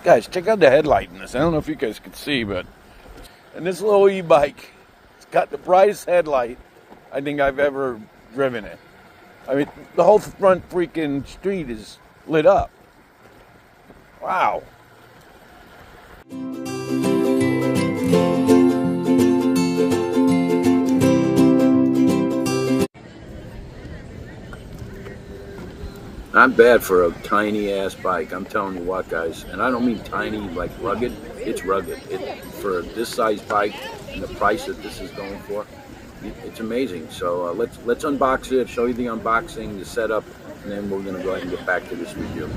Guys, check out the headlight in this. I don't know if you guys can see, but and this little e-bike, it's got the brightest headlight I think I've ever driven it. I mean, the whole front freaking street is lit up. Wow. Not bad for a tiny ass bike. I'm telling you what, guys. And I don't mean tiny like rugged. It's rugged. For this size bike and the price that this is going for, it's amazing. So let's unbox it. Show you the unboxing, the setup, and then we're gonna go ahead and get back to this review.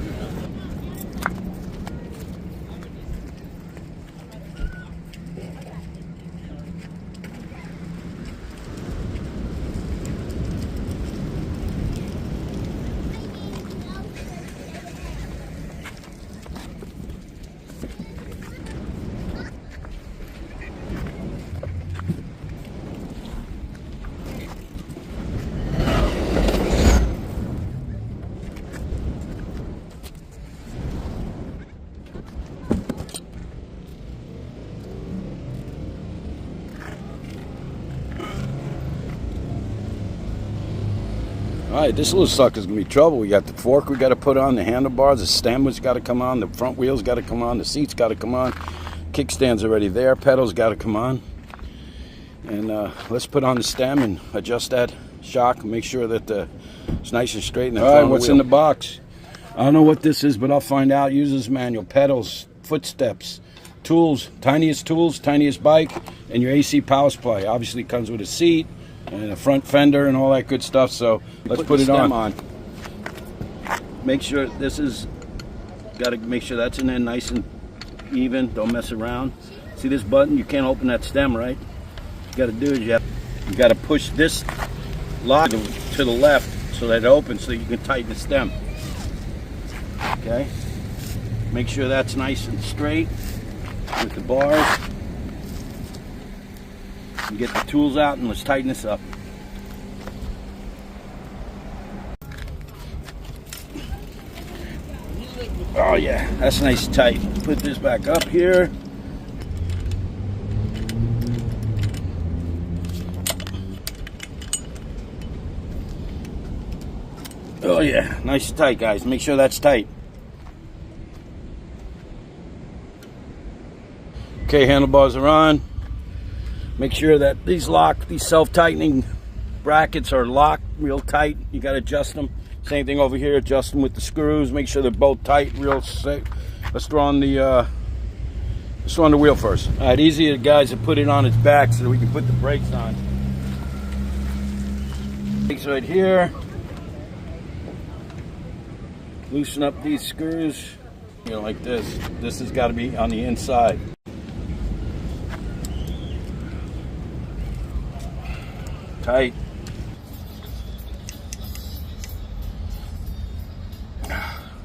Alright, this little sucker's gonna be trouble. We got the fork we gotta put on, the handlebars, the stem has gotta come on, the front wheels gotta come on, the seats gotta come on, kickstand's already there, pedals gotta come on. And let's put on the stem and adjust that shock, make sure that it's nice and straight in the front. Alright, what's in the box? I don't know what this is, but I'll find out. User's manual, pedals, footsteps, tools, tiniest bike, and your AC power supply. Obviously it comes with a seat and a front fender and all that good stuff, so let's put it on. Make sure this is, gotta make sure that's in there nice and even, don't mess around. See this button? You can't open that stem, right? What you gotta do is you gotta push this lock to the left so that it opens so you can tighten the stem. Okay? Make sure that's nice and straight with the bars. And get the tools out and let's tighten this up. Oh yeah, that's nice and tight. Put this back up here. Oh yeah, nice and tight, guys. Make sure that's tight. Okay, handlebars are on. Make sure that these self-tightening brackets are locked real tight. You got to adjust them. Same thing over here, adjust them with the screws. Make sure they're both tight, real safe. Let's throw on the wheel first. All right, easy, guys, to put it on its back so that we can put the brakes on. Brakes right here. Loosen up these screws, you know, like this. This has got to be on the inside. Tight.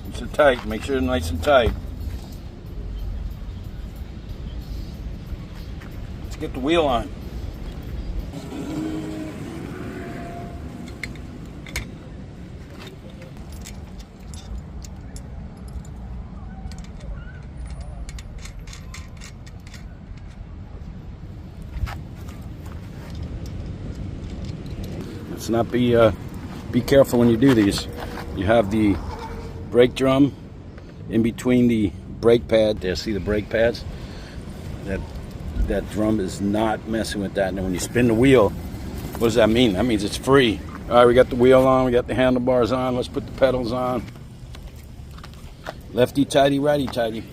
It's tight. Make sure it's nice and tight. Let's get the wheel on. Let's not be careful when you do these. You have the brake drum in between the brake pad. There, see the brake pads? That drum is not messing with that. And when you spin the wheel, what does that mean? That means it's free. All right, we got the wheel on, we got the handlebars on. Let's put the pedals on. Lefty tighty, righty tighty.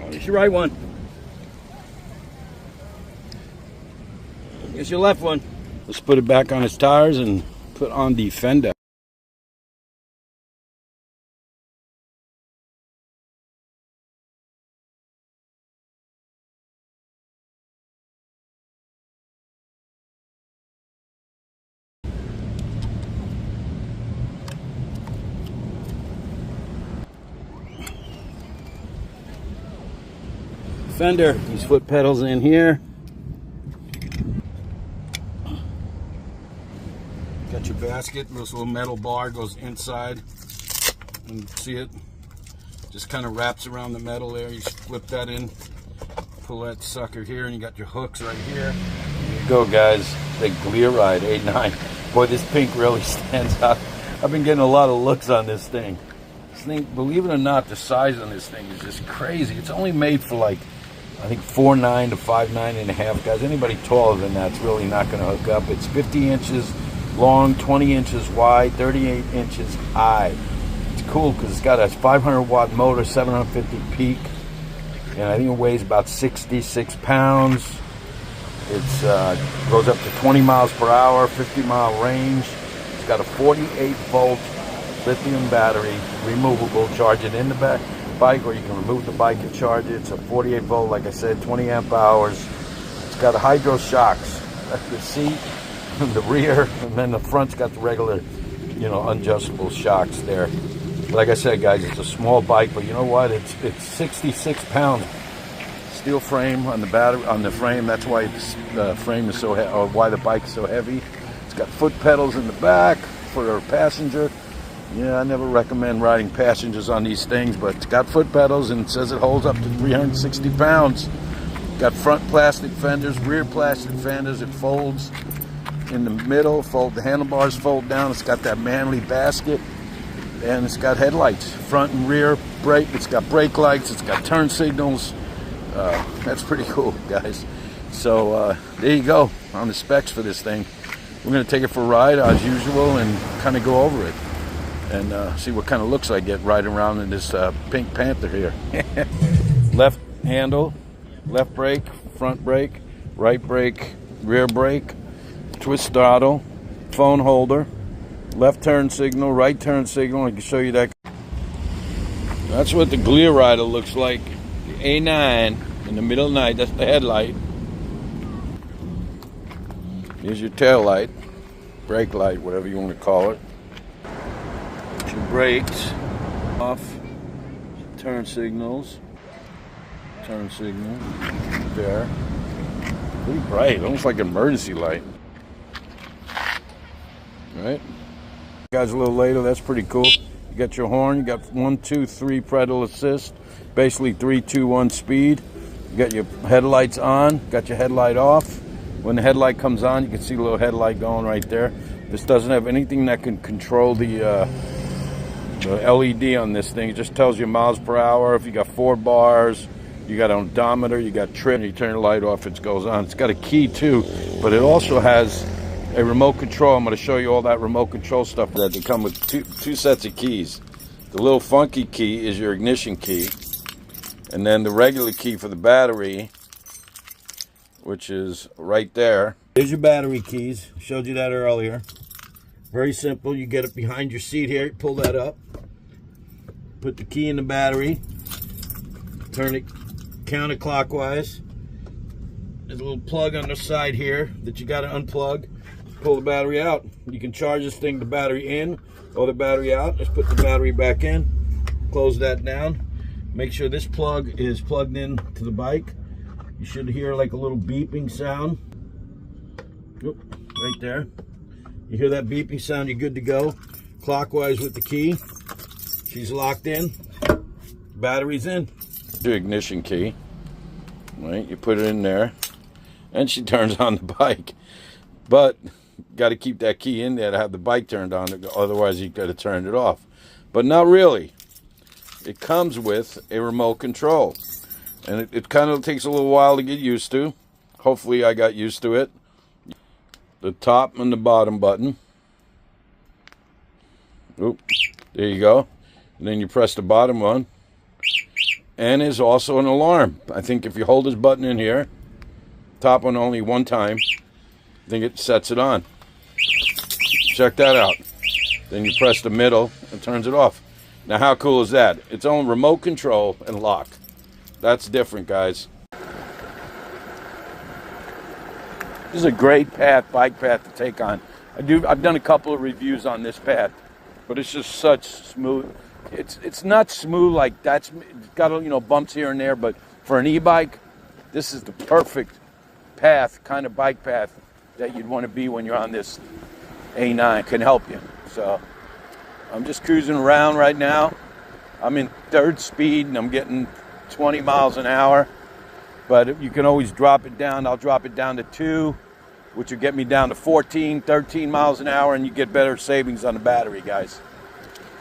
Here's your right one. Here's your left one. Let's put it back on its tires and put on the fender. Fender, these foot pedals in here. Got your basket, this little metal bar goes inside And see it? Just kind of wraps around the metal there. You flip that in, pull that sucker here, and you got your hooks right here. There you go, guys. The GLEERIDE A9. Boy, this pink really stands out. I've been getting a lot of looks on this thing. This thing, believe it or not, the size on this thing is just crazy. It's only made for like, I think 4'9" to 5'9.5", guys. Anybody taller than that's really not going to hook up. It's 50 inches long, 20 inches wide, 38 inches high. It's cool because it's got a 500-watt motor, 750 peak, and I think it weighs about 66 pounds. It's goes up to 20 miles per hour, 50-mile range. It's got a 48-volt lithium battery, removable. Charge it in the bike, or you can remove the bike and charge it. It's a 48-volt, like I said, 20 amp hours. It's got hydro shocks at the seat, the rear, and then the front's got the regular, you know, adjustable shocks there. Like I said, guys, it's a small bike, but you know what? It's 66 pounds. Steel frame on the battery, on the frame. That's why the frame is so heavy, or why the bike is so heavy. It's got foot pedals in the back for a passenger. Yeah, I never recommend riding passengers on these things, but it's got foot pedals and it says it holds up to 360 pounds. Got front plastic fenders, rear plastic fenders. It folds in the middle. The handlebars fold down. It's got that manly basket. And it's got headlights, front and rear brake. It's got brake lights. It's got turn signals. That's pretty cool, guys. So there you go on the specs for this thing. We're going to take it for a ride as usual and kind of go over it and see what kind of looks I get riding around in this Pink Panther here. Left handle, left brake, front brake, right brake, rear brake, twist throttle, phone holder, left turn signal, right turn signal. I can show you that. That's what the GLEERIDE looks like. The A9 in the middle of the night. That's the headlight. Here's your tail light, brake light, whatever you want to call it. Your brakes off, turn signals, turn signal there. Pretty bright, almost like an emergency light. Right? Guys, a little later, that's pretty cool. You got your horn, you got 1, 2, 3 pedal assist, basically 3, 2, 1 speed. You got your headlights on, got your headlight off. When the headlight comes on, you can see the little headlight going right there. This doesn't have anything that can control the LED on this thing. It just tells you miles per hour. If you got 4 bars, you got an odometer, you got trip, you turn the light off, it goes on. It's got a key too, but it also has a remote control. I'm going to show you all that remote control stuff. That they come with two sets of keys. The little funky key is your ignition key, and then the regular key for the battery, which is right there. Here's your battery keys. I showed you that earlier. Very simple. You get it behind your seat here. Pull that up. Put the key in the battery. Turn it counterclockwise. There's a little plug on the side here that you got to unplug. Pull the battery out. You can charge this thing, the battery in or the battery out. Just put the battery back in. Close that down. Make sure this plug is plugged in to the bike. You should hear like a little beeping sound. Oop, right there. You hear that beeping sound, you're good to go. Clockwise with the key. She's locked in. Battery's in. Your ignition key. Right, you put it in there. And she turns on the bike. But got to keep that key in there to have the bike turned on. Otherwise, you got to turn it off. But not really. It comes with a remote control. And it kind of takes a little while to get used to. Hopefully I got used to it. The top and the bottom button. Oop, there you go. And then you press the bottom one. And there's also an alarm. I think if you hold this button in here, top one only one time, I think it sets it on. Check that out. Then you press the middle and turns it off. Now how cool is that? Its own remote control and lock. That's different, guys. This is a great bike path to take on. I've done a couple of reviews on this path, but it's just such smooth. It's not smooth like that's got, you know, bumps here and there, but for an e-bike, this is the perfect path, kind of bike path that you'd want to be when you're on this A9. Can help you. So I'm just cruising around right now. I'm in third speed and I'm getting 20 miles an hour. But you can always drop it down. I'll drop it down to 2, which will get me down to 14, 13 miles an hour, and you get better savings on the battery, guys.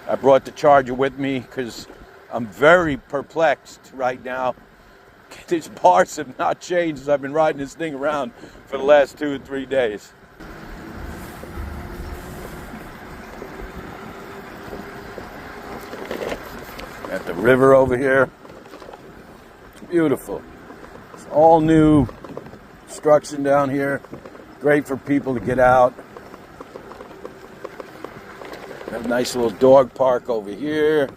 I brought the charger with me because I'm very perplexed right now. These bars have not changed as I've been riding this thing around for the last 2 or 3 days. Got the river over here. It's beautiful. It's all new construction down here. Great for people to get out. Got a nice little dog park over here.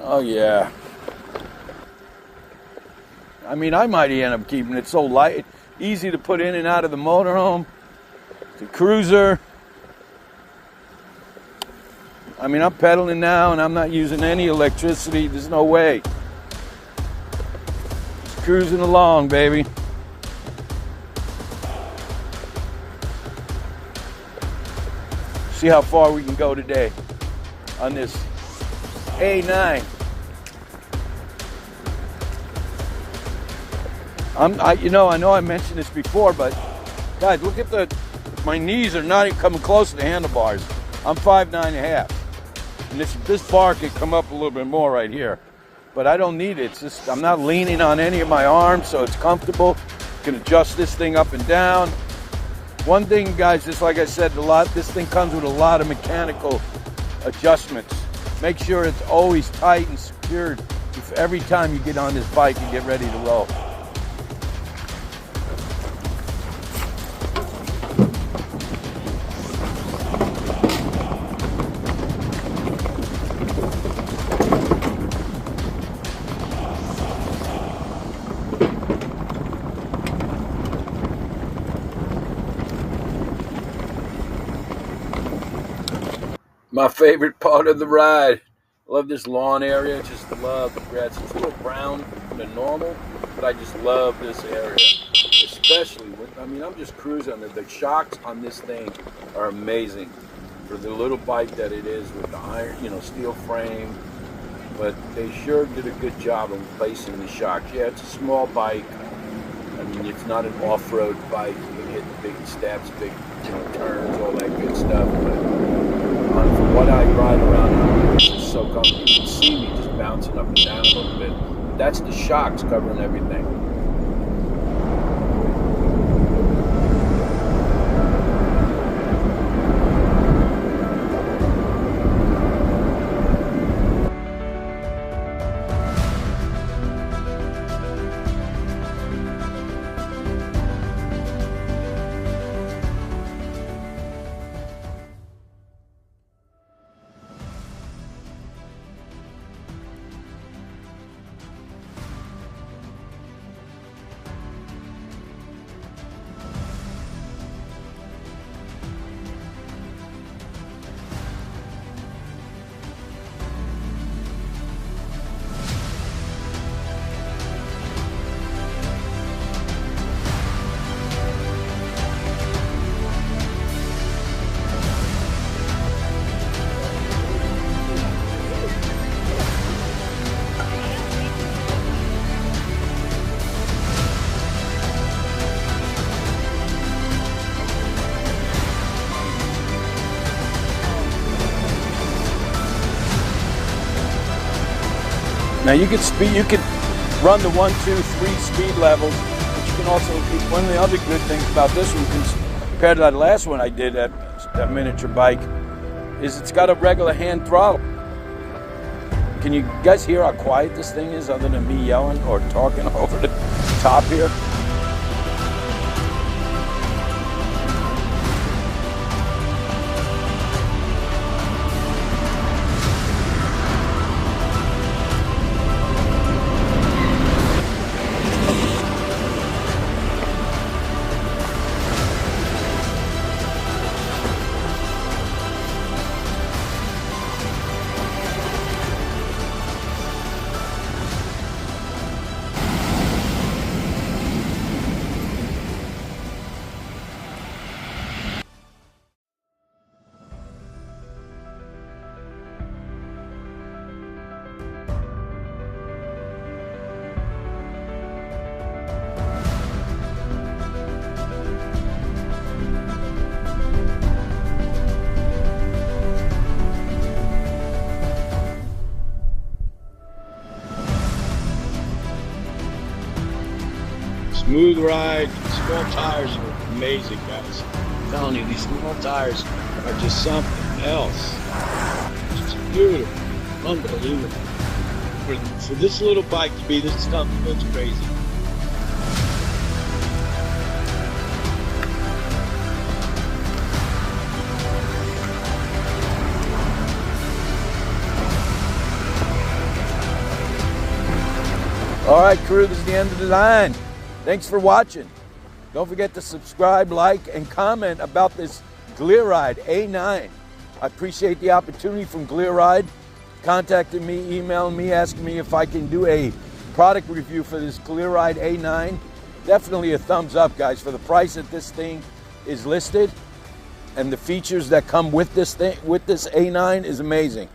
Oh yeah. I mean, I might end up keeping it so light, easy to put in and out of the motorhome, the cruiser. I mean, I'm pedaling now and I'm not using any electricity. There's no way. Just cruising along, baby. See how far we can go today on this A9. I know I mentioned this before, but guys, look at my knees are not even coming close to the handlebars. I'm 5'9.5", and this bar can come up a little bit more right here, but I don't need it. It's just I'm not leaning on any of my arms, so it's comfortable. You can adjust this thing up and down. One thing, guys, just like I said, this thing comes with a lot of mechanical adjustments. Make sure it's always tight and secured every time you get on this bike and get ready to roll. My favorite part of the ride. Love this lawn area. Just love the grass. It's a little brown than normal, but I just love this area. Especially I'm just cruising. The shocks on this thing are amazing for the little bike that it is with the iron, steel frame. But they sure did a good job of placing the shocks. Yeah, it's a small bike. I mean, it's not an off-road bike. You can hit the big steps, big turns, all that good stuff. But from what I ride around on, it's just so comfortable. You can see me just bouncing up and down a little bit. That's the shocks covering everything. Now you could run the 1, 2, 3 speed levels, but you can also, one of the other good things about this one, compared to that last one I did, that miniature bike, is it's got a regular hand throttle. Can you guys hear how quiet this thing is other than me yelling or talking over the top here? Smooth ride. Small tires are amazing, guys. I'm telling you, these small tires are just something else. It's beautiful. Unbelievable. For this little bike to be this something that's crazy. All right, crew, this is the end of the line. Thanks for watching. Don't forget to subscribe, like, and comment about this GLEERIDE A9. I appreciate the opportunity from GLEERIDE contacting me, emailing me, asking me if I can do a product review for this GLEERIDE A9. Definitely a thumbs up, guys, for the price that this thing is listed and the features that come with this thing, with this A9 is amazing.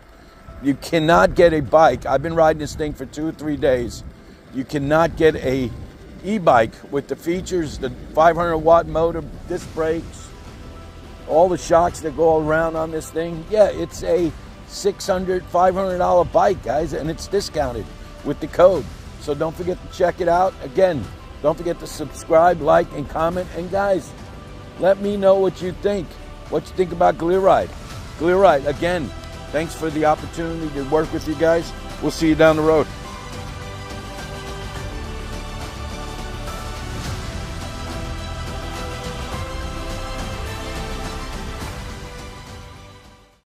You cannot get a bike. I've been riding this thing for 2 or 3 days. You cannot get a e-bike with the features, the 500-watt motor, disc brakes, all the shocks that go around on this thing. Yeah, it's a $600, $500 bike, guys, and it's discounted with the code. So don't forget to check it out. Again, don't forget to subscribe, like, and comment. And guys, let me know what you think. What you think about GLEERIDE. GLEERIDE, again, thanks for the opportunity to work with you guys. We'll see you down the road.